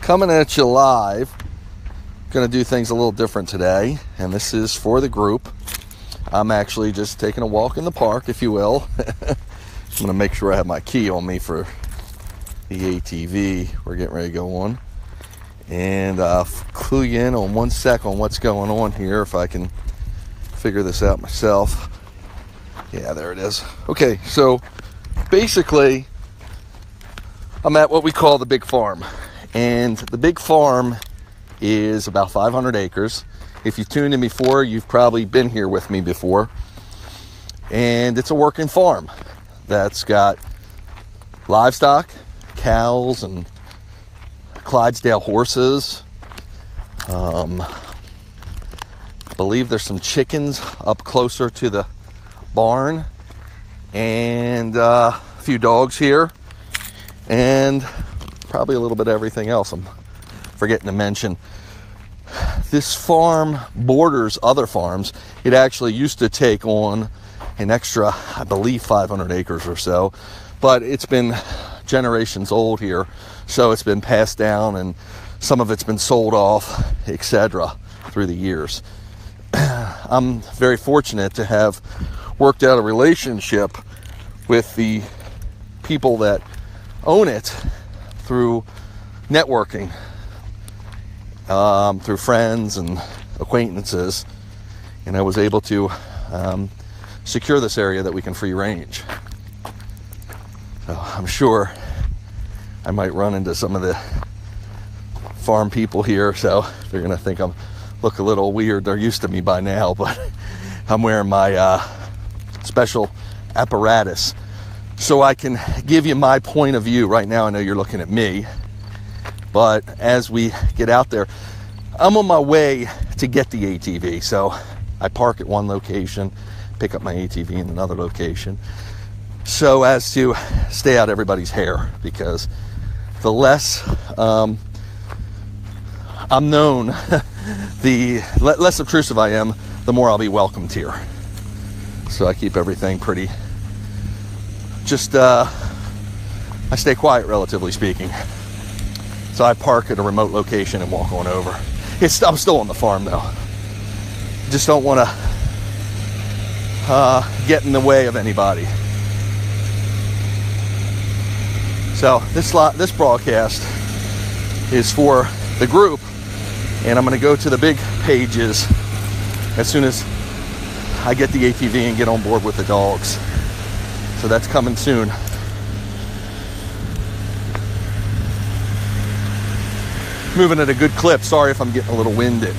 Coming at you live. Going to do things a little different today, and this is for the group. I'm actually just taking a walk in the park, if you will. I'm going to make sure I have my key on me for the ATV we're getting ready to go on. And I'll clue you in on 1 sec on what's going on here, if I can figure this out myself. Yeah, there it is. Okay, so basically, I'm at what we call the big farm. And the big farm is about 500 acres. If you've tuned in before, you've probably been here with me before. And it's a working farm that's got livestock, cows and Clydesdale horses. I believe there's some chickens up closer to the barn, and a few dogs here, and probably a little bit of everything else I'm forgetting to mention. This farm borders other farms. It actually used to take on an extra, I believe, 500 acres or so, but it's been generations old here, so it's been passed down and some of it's been sold off, etc., through the years. I'm very fortunate to have worked out a relationship with the people that own it through networking, through friends and acquaintances, and I was able to secure this area that we can free range. So I'm sure I might run into some of the farm people here, so they're gonna think I'm look a little weird. They're used to me by now, but I'm wearing my special apparatus so I can give you my point of view. Right now I know you're looking at me, but as we get out there, I'm on my way to get the ATV. So I park at one location, pick up my ATV in another location, so as to stay out everybody's hair, because the less I'm known, the less obtrusive I am, the more I'll be welcomed here. So I keep everything pretty, just I stay quiet, relatively speaking. So I park at a remote location and walk on over. I'm still on the farm though. Just don't want to get in the way of anybody. So this broadcast is for the group, and I'm going to go to the big pages as soon as I get the ATV and get on board with the dogs. So that's coming soon. Moving at a good clip. Sorry if I'm getting a little winded.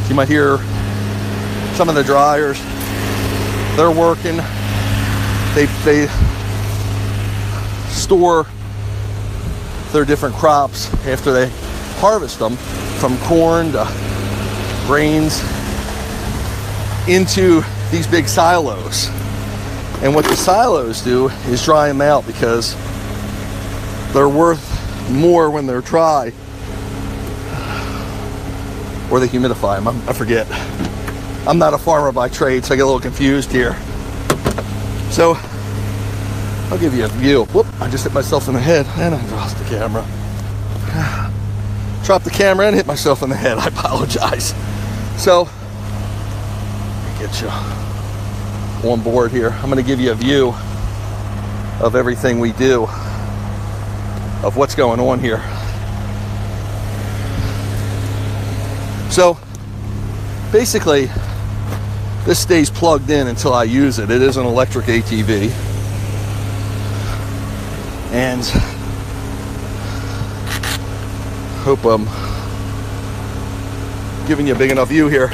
You might hear some of the dryers. They're working. They store their different crops after they harvest them, from corn to grains, into these big silos. And what the silos do is dry them out, because they're worth more when they're dry, or they humidify them. I forget. I'm not a farmer by trade, so I get a little confused here. So I'll give you a view. Whoop, I just hit myself in the head and I lost the camera. Dropped the camera and hit myself in the head. I apologize. So let me get you on board here. I'm going to give you a view of everything we do, of what's going on here. So basically, this stays plugged in until I use it. It is an electric ATV. And hope I'm giving you a big enough view here.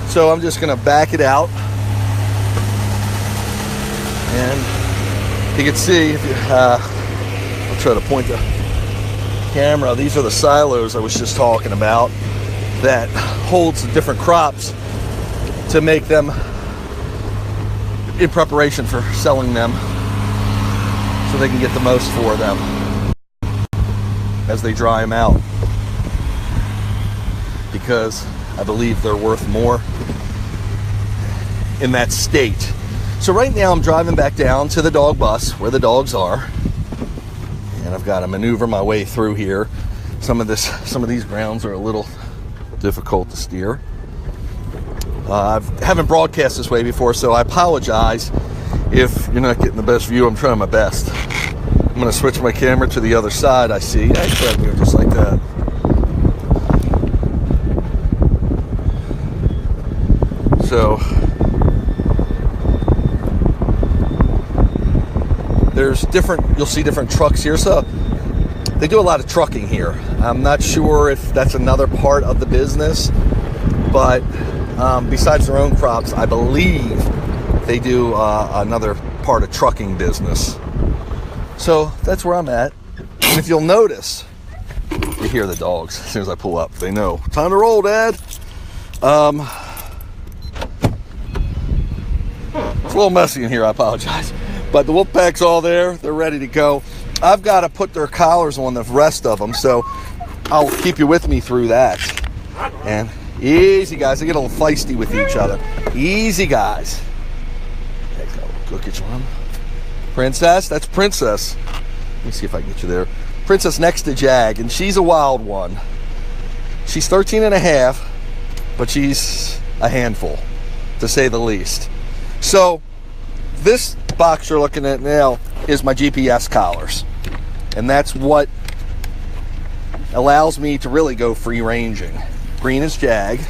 So I'm just gonna back it out, and you can see, if you, I'll try to point the camera. These are the silos I was just talking about, that holds the different crops to make them in preparation for selling them, so they can get the most for them as they dry them out, because I believe they're worth more in that state. So right now I'm driving back down to the dog bus where the dogs are, and I've got to maneuver my way through here. Some of these grounds are a little difficult to steer. I haven't broadcast this way before, so I apologize if you're not getting the best view. I'm trying my best. I'm going to switch my camera to the other side. I see. I tried to go just like that. So there's you'll see different trucks here. So they do a lot of trucking here. I'm not sure if that's another part of the business, but besides their own crops, I believe they do another part of trucking business. So that's where I'm at. And if you'll notice, you hear the dogs as soon as I pull up. They know. Time to roll, Dad. It's a little messy in here, I apologize. But the wolf pack's all there. They're ready to go. I've got to put their collars on the rest of them, so I'll keep you with me through that. And easy, guys. They get a little feisty with each other. Easy, guys. Go get you one. Princess, that's Princess. Let me see if I can get you there. Princess next to Jag, and she's a wild one. She's 13 and a half, but she's a handful, to say the least. So this box you're looking at now is my GPS collars, and that's what allows me to really go free ranging. Green is Jag,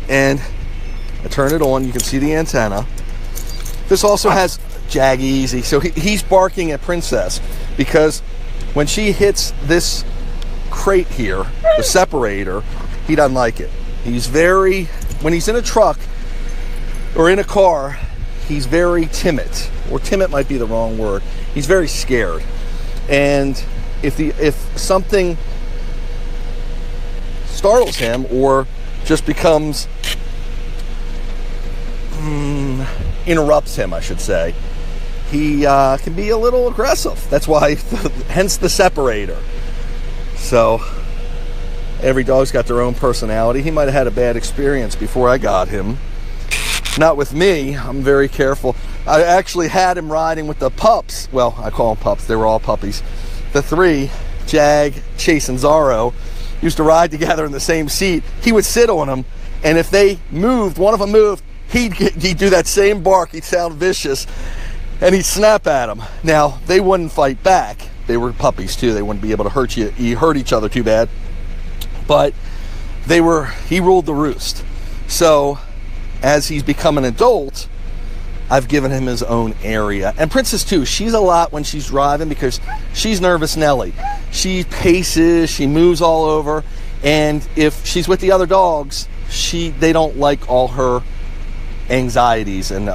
and I turn it on. You can see the antenna. This also has Jag easy, so he's barking at Princess because when she hits this crate here, the separator, he doesn't like it. When he's in a truck or in a car, he's very timid, or timid might be the wrong word. He's very scared, and if something startles him or just becomes interrupts him, I should say, he can be a little aggressive. That's why, hence the separator. So every dog's got their own personality. He might have had a bad experience before I got him. Not with me. I'm very careful. I actually had him riding with the pups. Well, I call them pups. They were all puppies. The three, Jag, Chase, and Zorro, used to ride together in the same seat. He would sit on them, and if they moved, one of them moved, he'd do that same bark. He'd sound vicious, and he'd snap at them. Now, they wouldn't fight back. They were puppies too. They wouldn't be able to hurt each other too bad. But he ruled the roost. So as he's become an adult, I've given him his own area. And Princess too, she's a lot when she's driving because she's nervous Nelly. She paces, she moves all over, and if she's with the other dogs, they don't like all her anxieties and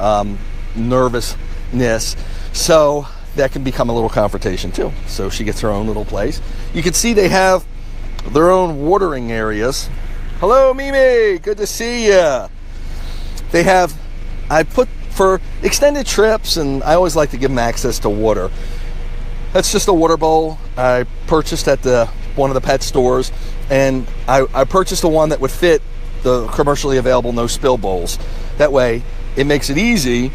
nervousness. So that can become a little confrontation too. So she gets her own little place. You can see they have their own watering areas. Hello, Mimi, good to see ya. I put for extended trips, and I always like to give them access to water. That's just a water bowl I purchased at one of the pet stores, and I purchased the one that would fit the commercially available no spill bowls. That way it makes it easy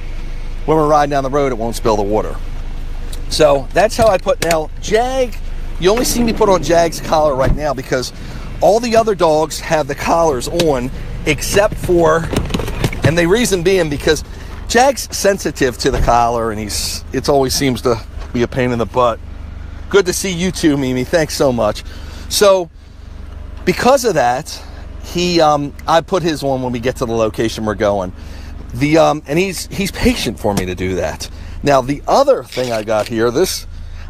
when we're riding down the road, it won't spill the water. So that's how I put. Now Jag, you only see me put on Jag's collar right now because all the other dogs have the collars on except for, and the reason being because Jag's sensitive to the collar, and it always seems to be a pain in the butt. Good to see you too, Mimi. Thanks so much. So because of that, I put his on when we get to the location we're going. And he's patient for me to do that. Now the other thing I got here,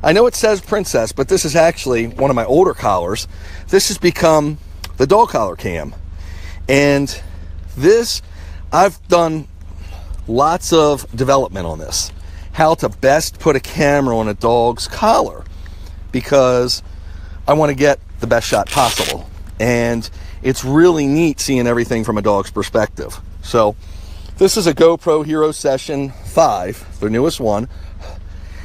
I know it says Princess, but this is actually one of my older collars. This has become the dog collar cam, and I've done lots of development on this, how to best put a camera on a dog's collar, because I want to get the best shot possible, and it's really neat seeing everything from a dog's perspective. So this is a GoPro Hero Session 5, the newest one,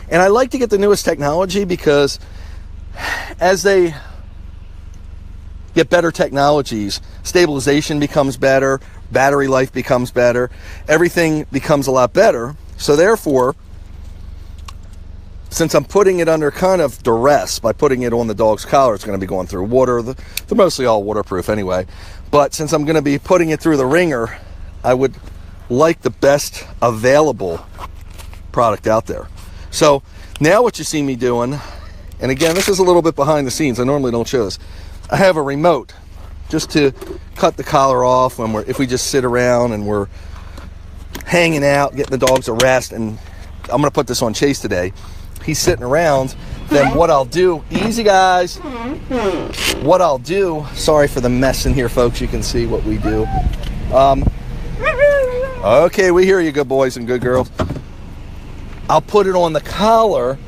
and I like to get the newest technology because as they get better technologies, stabilization becomes better, battery life becomes better, everything becomes a lot better. So therefore, since I'm putting it under kind of duress by putting it on the dog's collar, it's going to be going through water. They're mostly all waterproof anyway. But since I'm going to be putting it through the ringer, I would like the best available product out there. So now what you see me doing, and again, this is a little bit behind the scenes. I normally don't show this. I have a remote just to cut the collar off if we just sit around and we're hanging out, getting the dogs a rest. And I'm going to put this on Chase today. He's sitting around. Then what I'll do, easy guys, what I'll do, sorry for the mess in here, folks, you can see what we do. Okay, we hear you, good boys and good girls. I'll put it on the collar,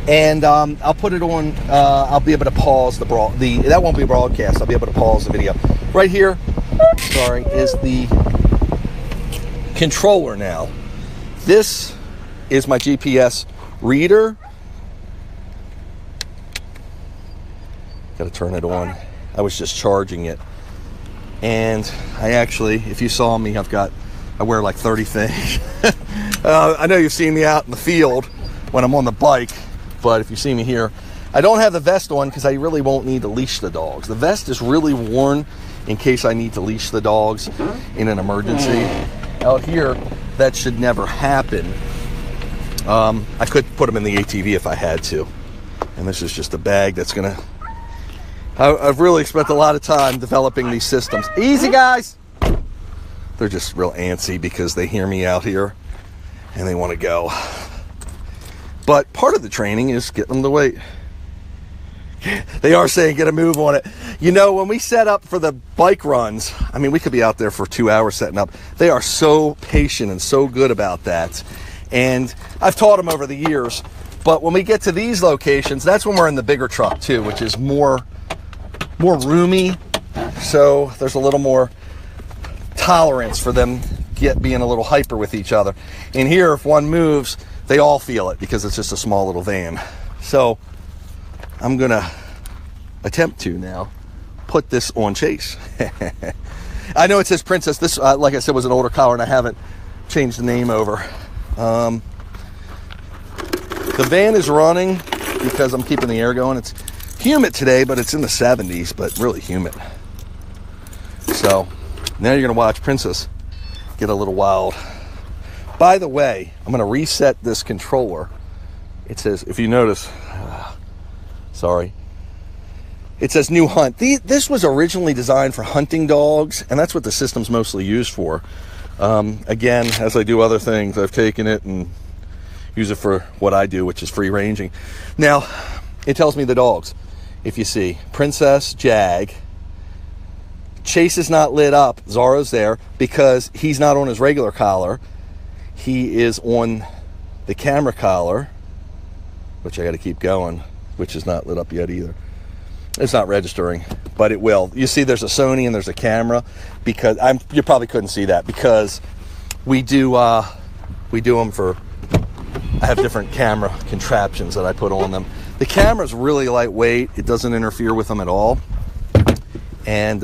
and I'll put it on, I'll be able to pause that won't be broadcast, I'll be able to pause the video. Right here, sorry, is the controller now. This is my GPS reader. Got to turn it on. I was just charging it, and I actually, if you saw me, I wear like 30 things. I know you've seen me out in the field when I'm on the bike, but if you see me here, I don't have the vest on because I really won't need to leash the dogs. The vest is really worn in case I need to leash the dogs in an emergency. Out here, that should never happen. I could put them in the ATV if I had to. And this is just a bag that's gonna, I've really spent a lot of time developing these systems. Easy guys! They're just real antsy because they hear me out here and they want to go. But part of the training is getting them to wait. They are saying get a move on it. You know, when we set up for the bike runs, I mean, we could be out there for 2 hours setting up. They are so patient and so good about that. And I've taught them over the years. But when we get to these locations, that's when we're in the bigger truck too, which is more roomy. So there's a little more tolerance for them being a little hyper with each other. In here, if one moves, they all feel it because it's just a small little van. So I'm gonna attempt to now put this on Chase. I know it says Princess. This, like I said, was an older collar, and I haven't changed the name over. The van is running because I'm keeping the air going. It's humid today, but it's in the 70s, but really humid. So now you're gonna watch Princess get a little wild. By the way, I'm gonna reset this controller. It says, if you notice, sorry, it says new hunt. This was originally designed for hunting dogs, and that's what the system's mostly used for. Again, as I do other things, I've taken it and use it for what I do, which is free ranging. Now, it tells me the dogs. If you see, Princess, Jag, Chase is not lit up. Zorro's there because he's not on his regular collar. He is on the camera collar, which I got to keep going, which is not lit up yet either. It's not registering, but it will. You see there's a Sony and there's a camera, because you probably couldn't see that because we do them for, I have different camera contraptions that I put on them. The camera's really lightweight. It doesn't interfere with them at all. And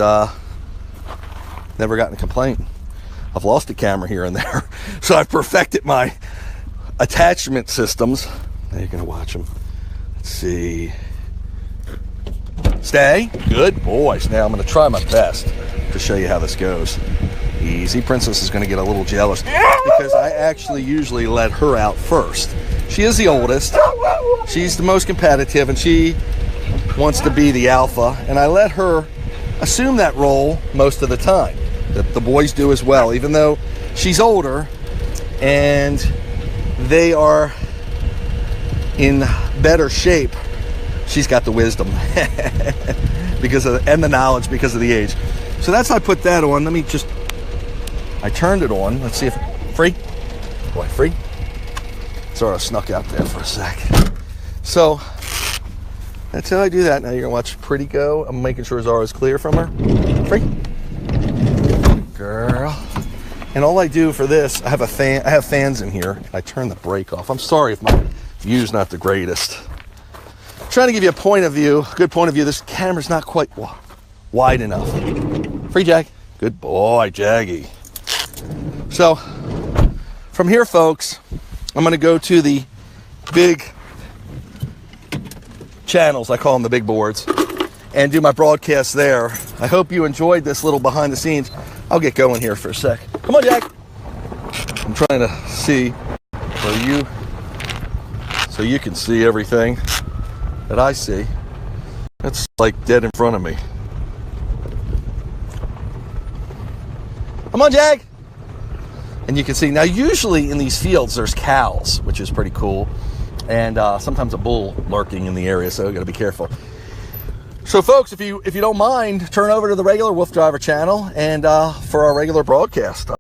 never gotten a complaint. I've lost a camera here and there. So I've perfected my attachment systems. Now you're gonna watch them. Let's see. Stay. Good boys. Now I'm gonna try my best to show you how this goes. Easy. Princess is gonna get a little jealous because I actually usually let her out first. She is the oldest. She's the most competitive and she wants to be the alpha, and I let her assume that role most of the time. The boys do as well, even though she's older and they are in better shape. She's got the wisdom and the knowledge because of the age. So that's how I put that on. I turned it on. Let's see if free. Boy, free. Sort of snuck out there for a sec. So that's how I do that. Now you're gonna watch Pretty go. I'm making sure Zara's clear from her. Free. Girl. And all I do for this, I have fans in here. I turn the brake off. I'm sorry if my view's not the greatest. I'm trying to give you a point of view, a good point of view. This camera's not quite wide enough. Free, Jag. Good boy, Jaggy. So from here, folks, I'm going to go to the big channels, I call them the big boards, and do my broadcast there. I hope you enjoyed this little behind the scenes. I'll get going here for a sec. Come on, Jack. I'm trying to see where you, so you can see everything that I see. That's like dead in front of me. Come on, Jag. And you can see, now usually in these fields there's cows, which is pretty cool, and sometimes a bull lurking in the area, so you gotta be careful. So folks, if you don't mind, turn over to the regular WooFDriver channel and for our regular broadcast.